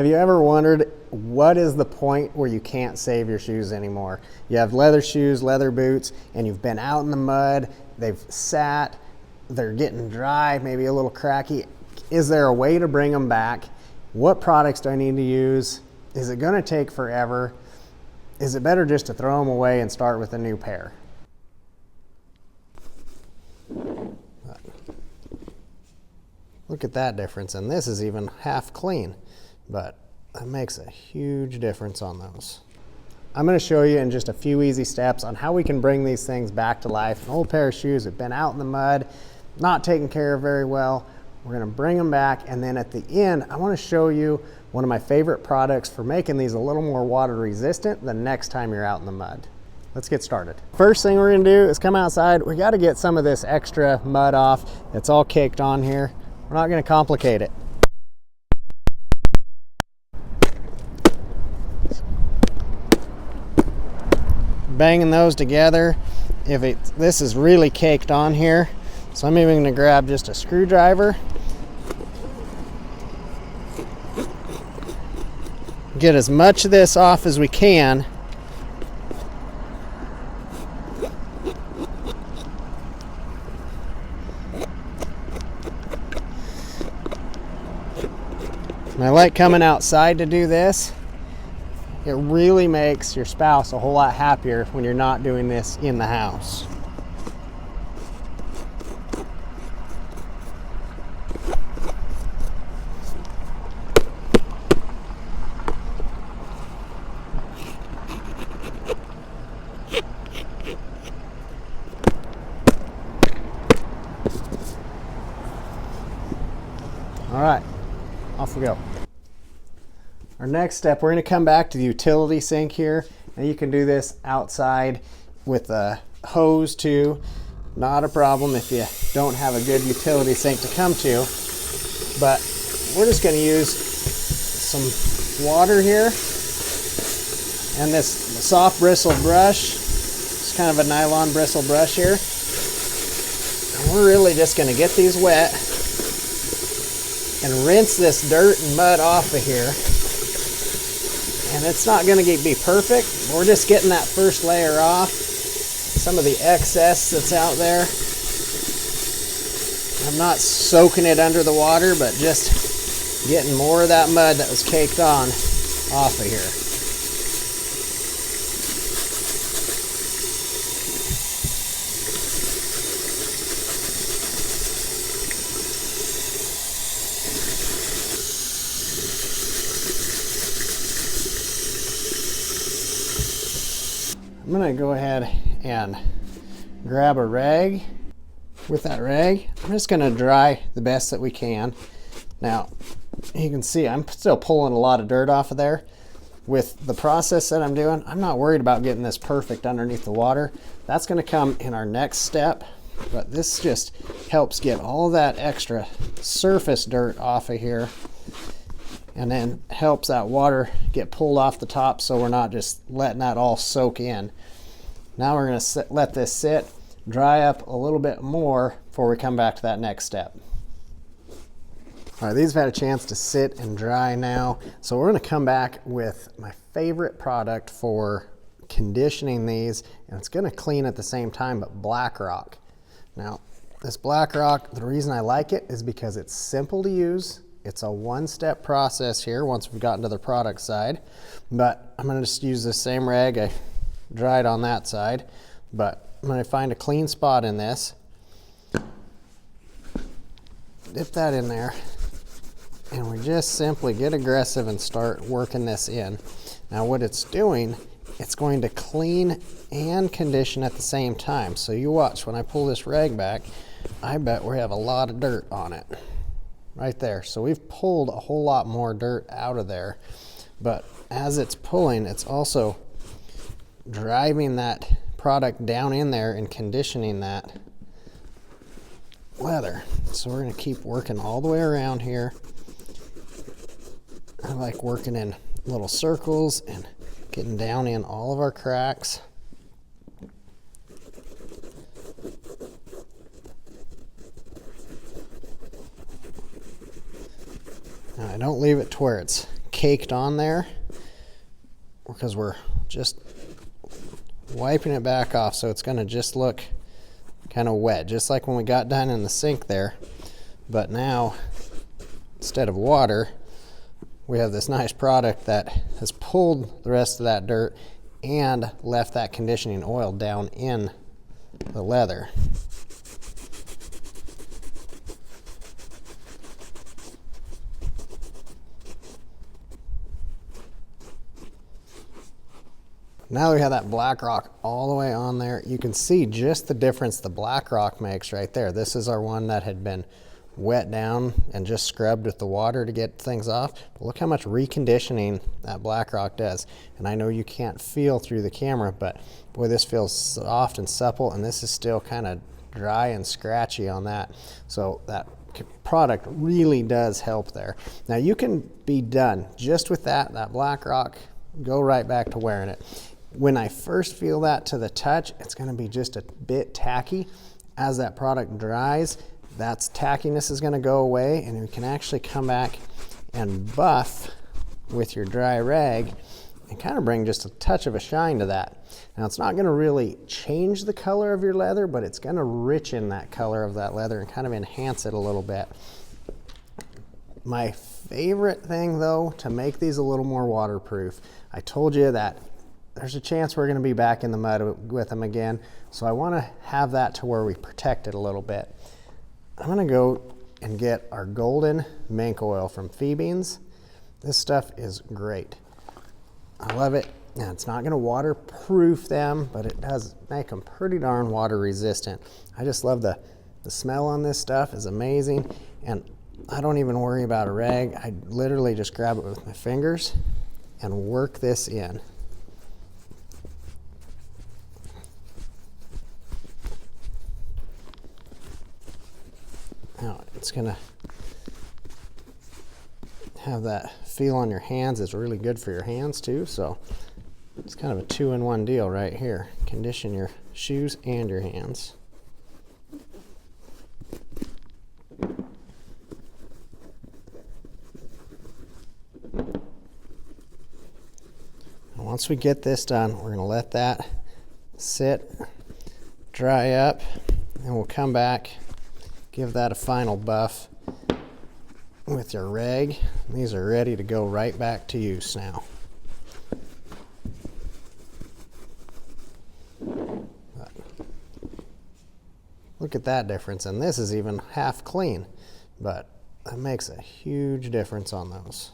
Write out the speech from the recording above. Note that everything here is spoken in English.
Have you ever wondered what is the point where you can't save your shoes anymore? You have leather shoes, leather boots, and you've been out in the mud, they've sat, they're getting dry, maybe a little cracky. Is there a way to bring them back? What products do I need to use? Is it going to take forever? Is it better just to throw them away and start with a new pair? Look at that difference, and this is even half clean, but that makes a huge difference on those. I'm going to show you in just a few easy steps on how we can bring these things back to life. An old pair of shoes have been out in the mud, not taken care of very well. We're going to bring them back, and then at the end, I want to show you one of my favorite products for making these a little more water resistant the next time you're out in the mud. Let's get started. First thing we're going to do is come outside. We got to get some of this extra mud off. It's all caked on here. We're not going to complicate it. Banging those together. This is really caked on here, so I'm even going to grab just a screwdriver. Get as much of this off as we can. And I like coming outside to do this. It really makes your spouse a whole lot happier when you're not doing this in the house. All right, off we go. Our next step, we're going to come back to the utility sink here, and you can do this outside with a hose too. Not a problem if you don't have a good utility sink to come to, but we're just going to use some water here and this soft bristle brush. It's kind of a nylon bristle brush here. And we're really just going to get these wet and rinse this dirt and mud off of here. And it's not going to be perfect. We're just getting that first layer off. Some of the excess that's out there. I'm not soaking it under the water, but just getting more of that mud that was caked on off of here. I'm going to go ahead and grab a rag. With that rag, I'm just going to dry the best that we can. Now, you can see I'm still pulling a lot of dirt off of there. With the process that I'm doing, I'm not worried about getting this perfect underneath the water. That's going to come in our next step, but this just helps get all of that extra surface dirt off of here, and then helps that water get pulled off the top so we're not just letting that all soak in. Now we're going to let this sit, dry up a little bit more before we come back to that next step. All right, these have had a chance to sit and dry now, so we're going to come back with my favorite product for conditioning these, and it's going to clean at the same time, but Black Rock. Now, this Black Rock, the reason I like it is because it's simple to use. It's a one-step process here once we've gotten to the product side, but I'm going to just use the same rag I dried on that side, but I'm going to find a clean spot in this, dip that in there, and we just simply get aggressive and start working this in. Now what it's doing, it's going to clean and condition at the same time. So you watch, when I pull this rag back, I bet we have a lot of dirt on it. Right there. So we've pulled a whole lot more dirt out of there, but as it's pulling, it's also driving that product down in there and conditioning that leather. So we're going to keep working all the way around here. I like working in little circles and getting down in all of our cracks. Now, I don't leave it to where it's caked on there because we're just wiping it back off, so it's going to just look kind of wet, just like when we got done in the sink there. But now, instead of water, we have this nice product that has pulled the rest of that dirt and left that conditioning oil down in the leather. Now we have that black rock all the way on there. You can see just the difference the black rock makes right there. This is our one that had been wet down and just scrubbed with the water to get things off. But look how much reconditioning that black rock does. And I know you can't feel through the camera, but boy, this feels soft and supple, and this is still kind of dry and scratchy on that. So that product really does help there. Now you can be done just with that black rock, go right back to wearing it. When I first feel that to the touch, it's going to be just a bit tacky. As that product dries, that tackiness is going to go away, and you can actually come back and buff with your dry rag and kind of bring just a touch of a shine to that. Now, it's not going to really change the color of your leather, but it's going to richen that color of that leather and kind of enhance it a little bit. My favorite thing, though, to make these a little more waterproof, I told you that there's a chance we're going to be back in the mud with them again, so I want to have that to where we protect it a little bit. I'm going to go and get our golden mink oil from Fiebing's. This stuff is great. I love it. Now, it's not going to waterproof them, but it does make them pretty darn water resistant. I just love the smell on this stuff is amazing, and I don't even worry about a rag. I literally just grab it with my fingers and work this in. Now, it's going to have that feel on your hands. It's really good for your hands too, so it's kind of a two-in-one deal right here. Condition your shoes and your hands. And once we get this done, we're going to let that sit, dry up, and we'll come back, give that a final buff with your rag. These are ready to go right back to use now. But look at that difference, and this is even half clean, but that makes a huge difference on those.